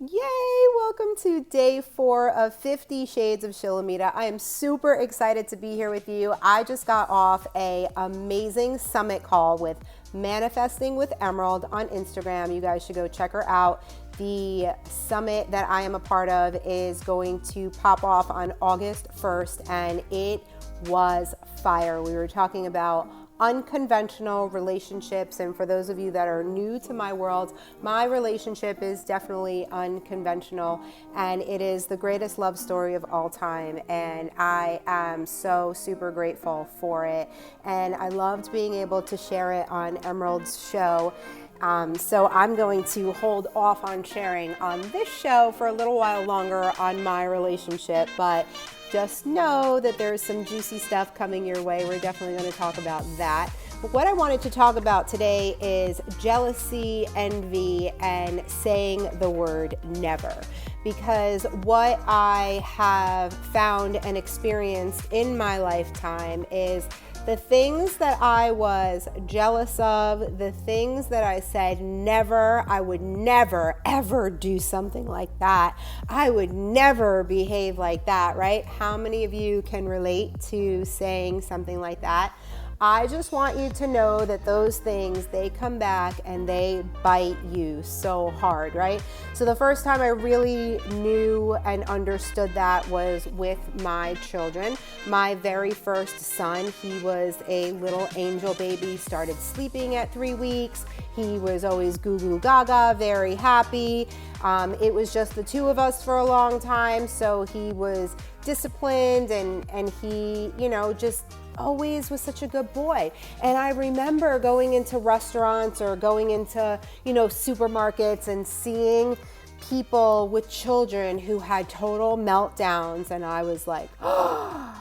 Yay! Welcome to day 4 of 50 Shades of Shilamida. I am super excited to be here with you. I just got off an amazing summit call with Manifesting with Emerald on Instagram. You guys should go check her out. The summit that I am a part of is going to pop off on August 1st, and it was fire. We were talking about unconventional relationships, and for those of you that are new to my world, my relationship is definitely unconventional, and it is the greatest love story of all time, and I am so super grateful for it, and I loved being able to share it on Emerald's show. So I'm going to hold off on sharing on this show for a little while longer on my relationship, but just know that there's some juicy stuff coming your way. We're definitely going to talk about that. But what I wanted to talk about today is jealousy, envy, and saying the word never. Because what I have found and experienced in my lifetime is the things that I was jealous of, the things that I said never, I would never, ever do something like that. I would never behave like that, right? How many of you can relate to saying something like that? I just want you to know that those things, they come back and they bite you so hard, right? So the first time I really knew and understood that was with my children. My very first son, he was a little angel baby, started sleeping at 3 weeks. He was always goo goo gaga, very happy. It was just the two of us for a long time, so he was disciplined and he, just always was such a good boy. And I remember going into restaurants or going into, supermarkets and seeing people with children who had total meltdowns. And I was like, oh,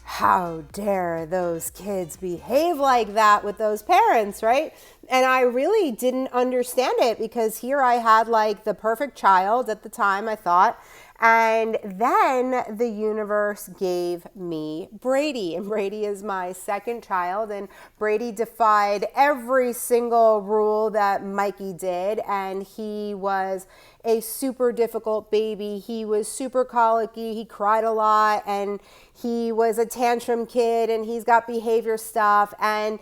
how dare those kids behave like that with those parents, right? And I really didn't understand it because here I had like the perfect child at the time, I thought. And then the universe gave me Brady, and Brady is my second child, and Brady defied every single rule that Mikey did, and he was a super difficult baby. He was super colicky, he cried a lot, and he was a tantrum kid, and he's got behavior stuff. And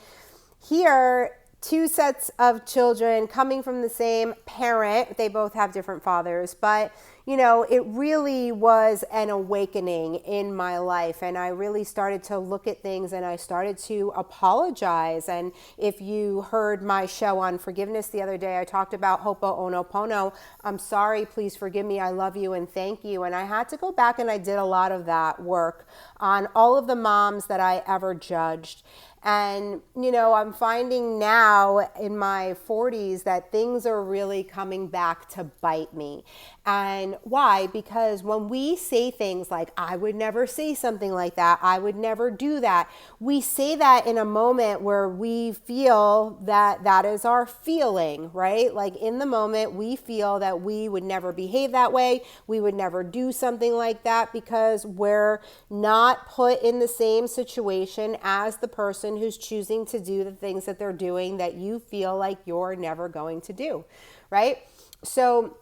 here, two sets of children coming from the same parent. They both have different fathers, but it really was an awakening in my life. And I really started to look at things and I started to apologize. And if you heard my show on forgiveness the other day, I talked about ho'oponopono. I'm sorry, please forgive me, I love you, and thank you. And I had to go back and I did a lot of that work on all of the moms that I ever judged. And, I'm finding now in my 40s that things are really coming back to bite me. And why? Because when we say things like, I would never say something like that, I would never do that, we say that in a moment where we feel that that is our feeling, right? Like in the moment, we feel that we would never behave that way, we would never do something like that because we're not put in the same situation as the person who's choosing to do the things that they're doing that you feel like you're never going to do, right? So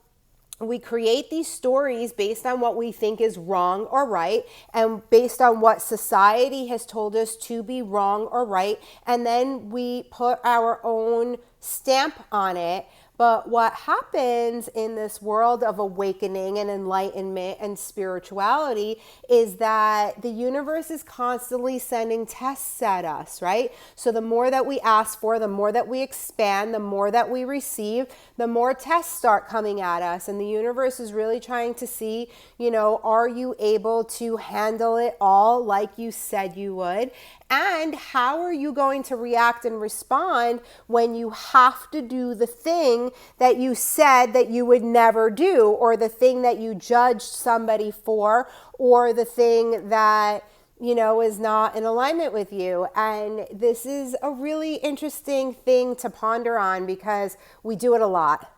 we create these stories based on what we think is wrong or right, and based on what society has told us to be wrong or right, and then we put our own stamp on it. But what happens in this world of awakening and enlightenment and spirituality is that the universe is constantly sending tests at us, right? So the more that we ask for, the more that we expand, the more that we receive, the more tests start coming at us. And the universe is really trying to see, are you able to handle it all like you said you would? And how are you going to react and respond when you have to do the thing that you said that you would never do, or the thing that you judged somebody for, or the thing that, is not in alignment with you? And this is a really interesting thing to ponder on because we do it a lot.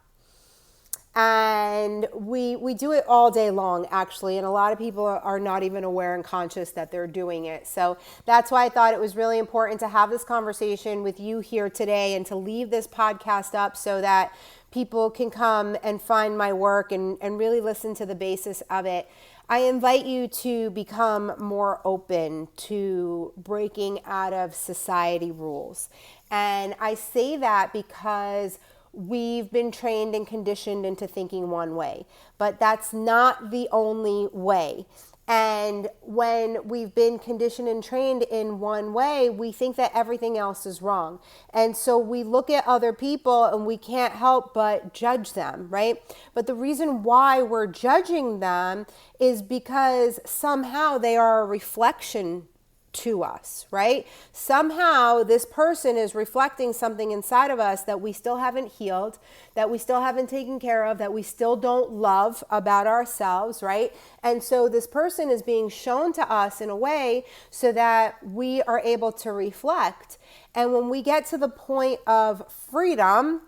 And we do it all day long, actually, and a lot of people are not even aware and conscious that they're doing it. So that's why I thought it was really important to have this conversation with you here today and to leave this podcast up so that people can come and find my work and really listen to the basis of it, I invite you to become more open to breaking out of society rules. And I say that because we've been trained and conditioned into thinking one way, but that's not the only way. And when we've been conditioned and trained in one way, we think that everything else is wrong. And so we look at other people and we can't help but judge them, right? But the reason why we're judging them is because somehow they are a reflection to us, right? Somehow this person is reflecting something inside of us that we still haven't healed, that we still haven't taken care of, that we still don't love about ourselves, right? And so this person is being shown to us in a way so that we are able to reflect. And when we get to the point of freedom,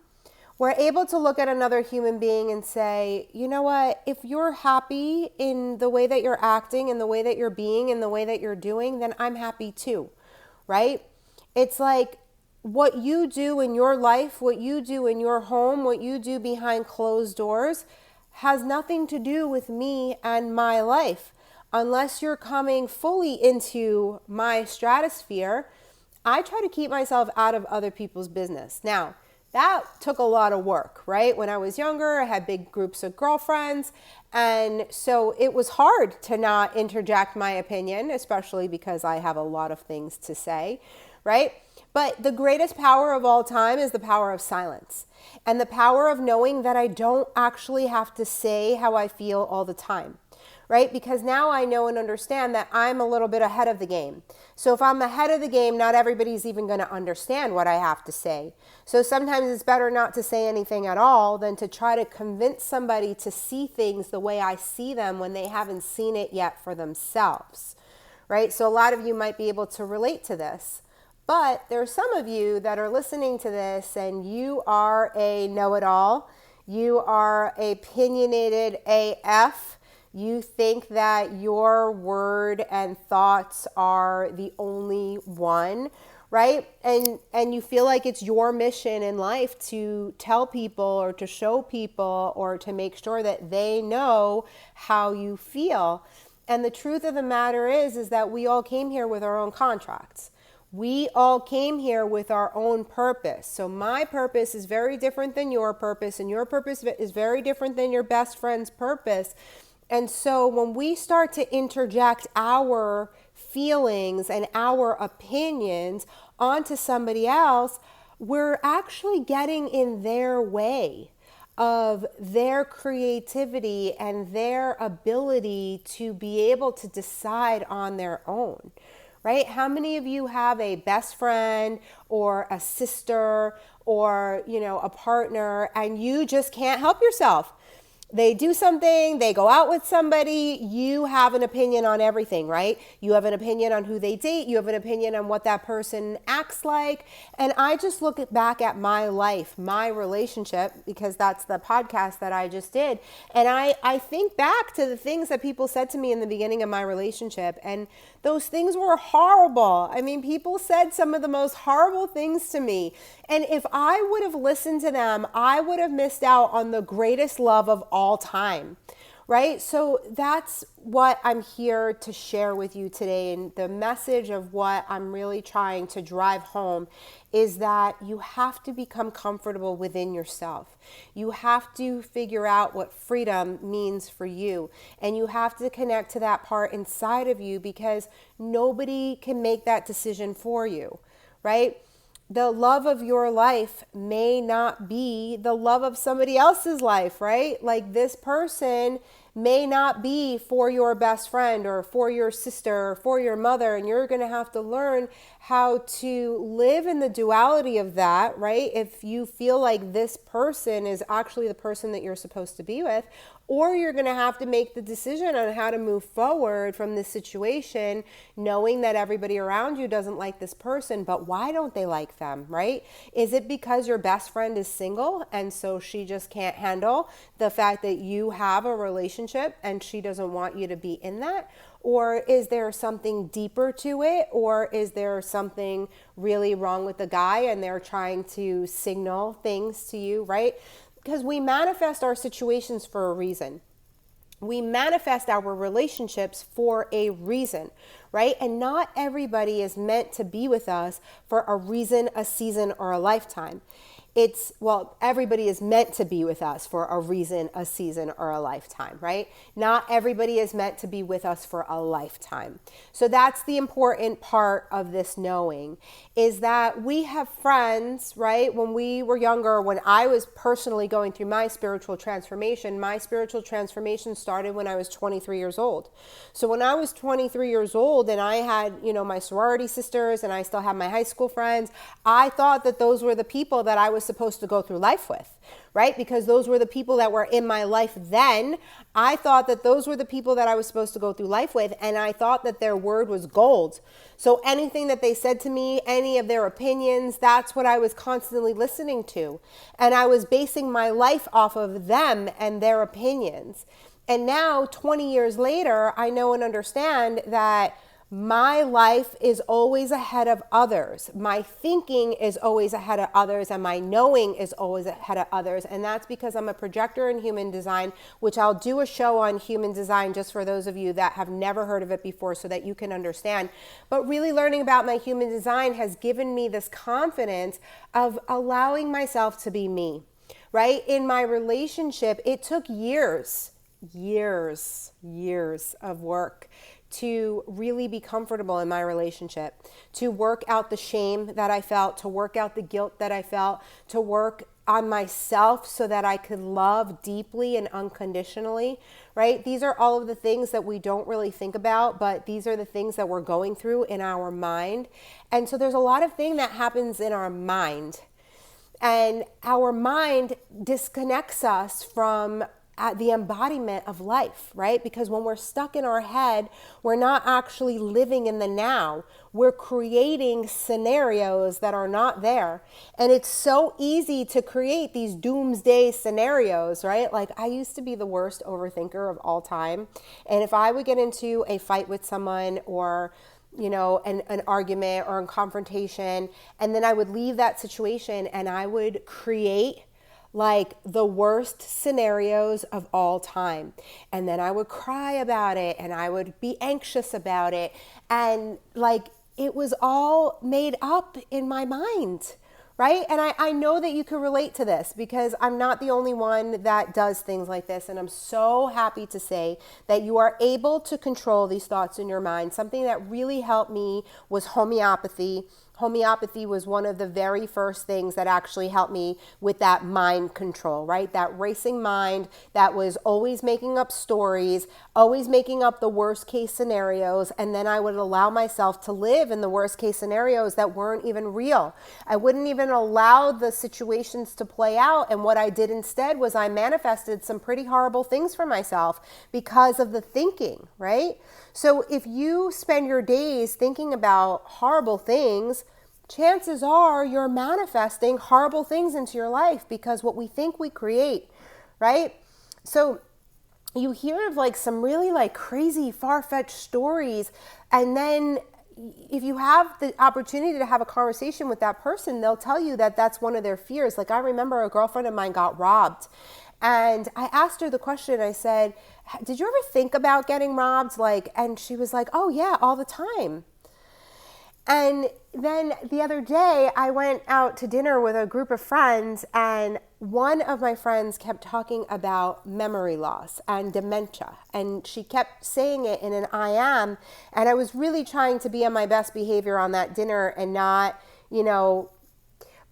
we're able to look at another human being and say, you know what, if you're happy in the way that you're acting, in the way that you're being, in the way that you're doing, then I'm happy too, right? It's like what you do in your life, what you do in your home, what you do behind closed doors has nothing to do with me and my life. Unless you're coming fully into my stratosphere, I try to keep myself out of other people's business. Now, that took a lot of work, right? When I was younger, I had big groups of girlfriends. And so it was hard to not interject my opinion, especially because I have a lot of things to say, right? But the greatest power of all time is the power of silence and the power of knowing that I don't actually have to say how I feel all the time, right? Because now I know and understand that I'm a little bit ahead of the game. So if I'm ahead of the game, not everybody's even going to understand what I have to say. So sometimes it's better not to say anything at all than to try to convince somebody to see things the way I see them when they haven't seen it yet for themselves, right? So a lot of you might be able to relate to this. But there are some of you that are listening to this and you are a know-it-all. You are opinionated AF. You think that your word and thoughts are the only one, right? And you feel like it's your mission in life to tell people or to show people or to make sure that they know how you feel. And the truth of the matter is that we all came here with our own contracts. We all came here with our own purpose. So my purpose is very different than your purpose, and your purpose is very different than your best friend's purpose. And so when we start to interject our feelings and our opinions onto somebody else, we're actually getting in their way of their creativity and their ability to be able to decide on their own, right? How many of you have a best friend or a sister or, a partner and you just can't help yourself? They do something, they go out with somebody, you have an opinion on everything, right? You have an opinion on who they date, you have an opinion on what that person acts like. And I just look back at my life, my relationship, because that's the podcast that I just did. And I think back to the things that people said to me in the beginning of my relationship. And those things were horrible. I mean, people said some of the most horrible things to me. And if I would have listened to them, I would have missed out on the greatest love of all time, right? So that's what I'm here to share with you today. And the message of what I'm really trying to drive home is that you have to become comfortable within yourself. You have to figure out what freedom means for you. And you have to connect to that part inside of you because nobody can make that decision for you, right? The love of your life may not be the love of somebody else's life, right? Like this person may not be for your best friend or for your sister or for your mother, and you're going to have to learn how to live in the duality of that, right? If you feel like this person is actually the person that you're supposed to be with, or you're going to have to make the decision on how to move forward from this situation, knowing that everybody around you doesn't like this person, but why don't they like them, right? Is it because your best friend is single and so she just can't handle the fact that you have a relationship and she doesn't want you to be in that? Or is there something deeper to it? Or is there something really wrong with the guy and they're trying to signal things to you, right? because we manifest our situations for a reason. We manifest our relationships for a reason, right? And not everybody is meant to be with us for a reason, a season, or a lifetime. Everybody is meant to be with us for a reason, a season, or a lifetime, right? Not everybody is meant to be with us for a lifetime. So that's the important part of this knowing, is that we have friends, right? When we were younger, when I was personally going through my spiritual transformation started when I was 23 years old. So when I was 23 years old and I had, my sorority sisters and I still have my high school friends, I thought that those were the people that I was supposed to go through life with, right? Because those were the people that were in my life then. I thought that those were the people that I was supposed to go through life with, and I thought that their word was gold. So anything that they said to me, any of their opinions, that's what I was constantly listening to. And I was basing my life off of them and their opinions. And now, 20 years later, I know and understand that my life is always ahead of others. My thinking is always ahead of others, and my knowing is always ahead of others. And that's because I'm a projector in human design, which I'll do a show on human design just for those of you that have never heard of it before so that you can understand. But really learning about my human design has given me this confidence of allowing myself to be me, right? In my relationship, it took years of work to really be comfortable in my relationship, to work out the shame that I felt, to work out the guilt that I felt, to work on myself so that I could love deeply and unconditionally, right? These are all of the things that we don't really think about, but these are the things that we're going through in our mind. And so there's a lot of thing that happens in our mind. And our mind disconnects us from the embodiment of life, right? Because when we're stuck in our head, we're not actually living in the now. We're creating scenarios that are not there. And it's so easy to create these doomsday scenarios, right? Like, I used to be the worst overthinker of all time. And if I would get into a fight with someone or an argument or a confrontation, and then I would leave that situation and I would create like the worst scenarios of all time. And then I would cry about it and I would be anxious about it. And like, it was all made up in my mind, right? And I know that you can relate to this because I'm not the only one that does things like this. And I'm so happy to say that you are able to control these thoughts in your mind. Something that really helped me was homeopathy. Homeopathy was one of the very first things that actually helped me with that mind control, right? That racing mind that was always making up stories, always making up the worst case scenarios. And then I would allow myself to live in the worst case scenarios that weren't even real. I wouldn't even allow the situations to play out. And what I did instead was I manifested some pretty horrible things for myself because of the thinking, right? So if you spend your days thinking about horrible things, chances are you're manifesting horrible things into your life because what we think we create, right? So you hear of like some really like crazy far-fetched stories, and then if you have the opportunity to have a conversation with that person, they'll tell you that that's one of their fears. Like, I remember a girlfriend of mine got robbed, and I asked her the question. I said, did you ever think about getting robbed? And she was like, oh yeah, all the time. And then the other day I went out to dinner with a group of friends, and one of my friends kept talking about memory loss and dementia. And she kept saying it in an I am. And I was really trying to be on my best behavior on that dinner and not,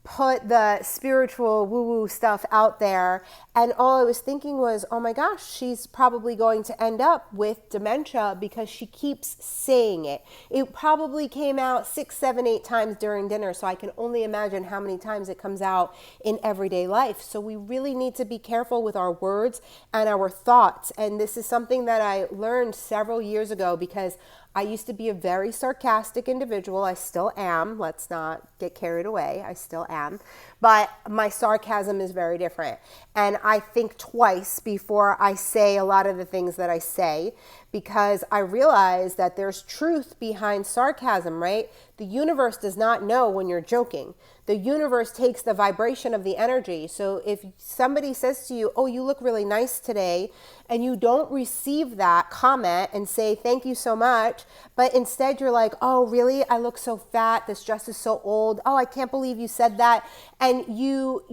put the spiritual woo-woo stuff out there. And all I was thinking was, oh my gosh, she's probably going to end up with dementia because she keeps saying it. It probably came out 6, 7, 8 times during dinner. So I can only imagine how many times it comes out in everyday life. So we really need to be careful with our words and our thoughts. And this is something that I learned several years ago because I used to be a very sarcastic individual. I still am. Let's not get carried away. I still am. But my sarcasm is very different. And I think twice before I say a lot of the things that I say because I realized that there's truth behind sarcasm, right? The universe does not know when you're joking. The universe takes the vibration of the energy. So if somebody says to you, oh, you look really nice today, and you don't receive that comment and say, thank you so much, but instead you're like, oh, really? I look so fat. This dress is so old. Oh, I can't believe you said that. And you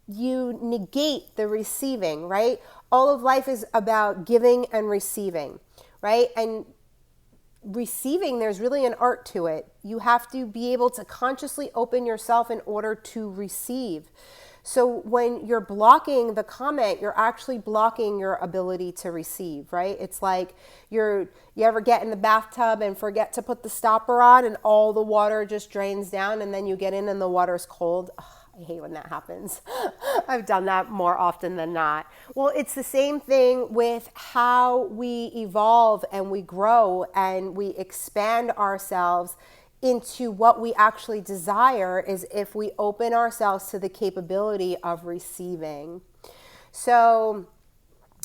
negate the receiving, right? All of life is about giving and receiving, right? And receiving, there's really an art to it. You have to be able to consciously open yourself in order to receive. So when you're blocking the comment, you're actually blocking your ability to receive, right? It's like you ever get in the bathtub and forget to put the stopper on and all the water just drains down, and then you get in and the water's cold. Ugh, I hate when that happens. I've done that more often than not. Well, it's the same thing with how we evolve and we grow and we expand ourselves into what we actually desire, is if we open ourselves to the capability of receiving. So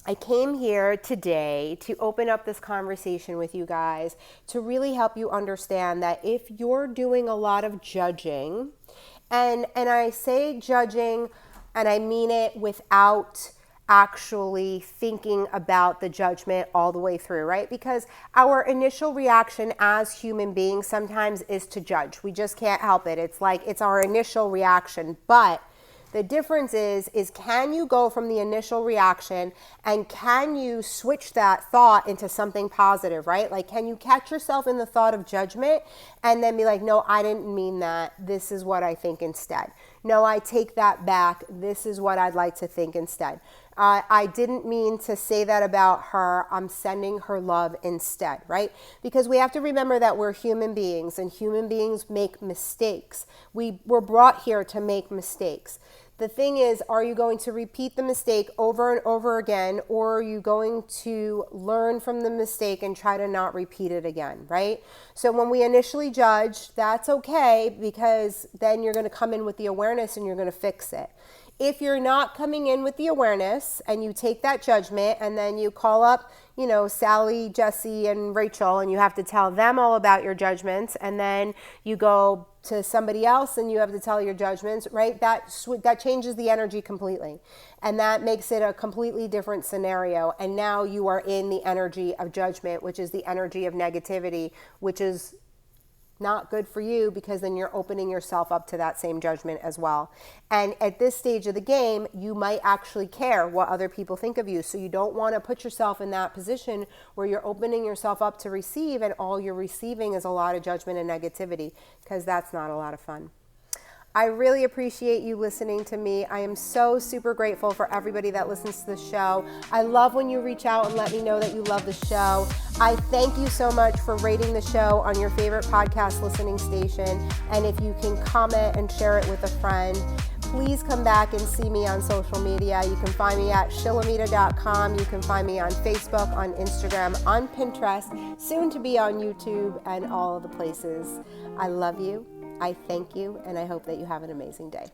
I came here today to open up this conversation with you guys to really help you understand that if you're doing a lot of judging, and I say judging, and I mean it without actually thinking about the judgment all the way through, right? Because our initial reaction as human beings sometimes is to judge. We just can't help it. It's like, it's our initial reaction. But the difference is can you go from the initial reaction and can you switch that thought into something positive, right? Like, can you catch yourself in the thought of judgment and then be like, no, I didn't mean that. This is what I think instead. No, I take that back. This is what I'd like to think instead. I didn't mean to say that about her. I'm sending her love instead, right? Because we have to remember that we're human beings and human beings make mistakes. We were brought here to make mistakes. The thing is, are you going to repeat the mistake over and over again, or are you going to learn from the mistake and try to not repeat it again, right? So when we initially judge, that's okay, because then you're going to come in with the awareness and you're going to fix it. If you're not coming in with the awareness and you take that judgment and then you call up, Sally, Jesse, and Rachel, and you have to tell them all about your judgments, and then you go to somebody else and you have to tell your judgments, right? That changes the energy completely. And that makes it a completely different scenario. And now you are in the energy of judgment, which is the energy of negativity, which is not good for you, because then you're opening yourself up to that same judgment as well. And at this stage of the game, you might actually care what other people think of you. So you don't want to put yourself in that position where you're opening yourself up to receive and all you're receiving is a lot of judgment and negativity, because that's not a lot of fun. I really appreciate you listening to me. I am so super grateful for everybody that listens to the show. I love when you reach out and let me know that you love the show. I thank you so much for rating the show on your favorite podcast listening station. And if you can comment and share it with a friend, please come back and see me on social media. You can find me at shilamida.com. You can find me on Facebook, on Instagram, on Pinterest, soon to be on YouTube, and all of the places. I love you. I thank you, and I hope that you have an amazing day.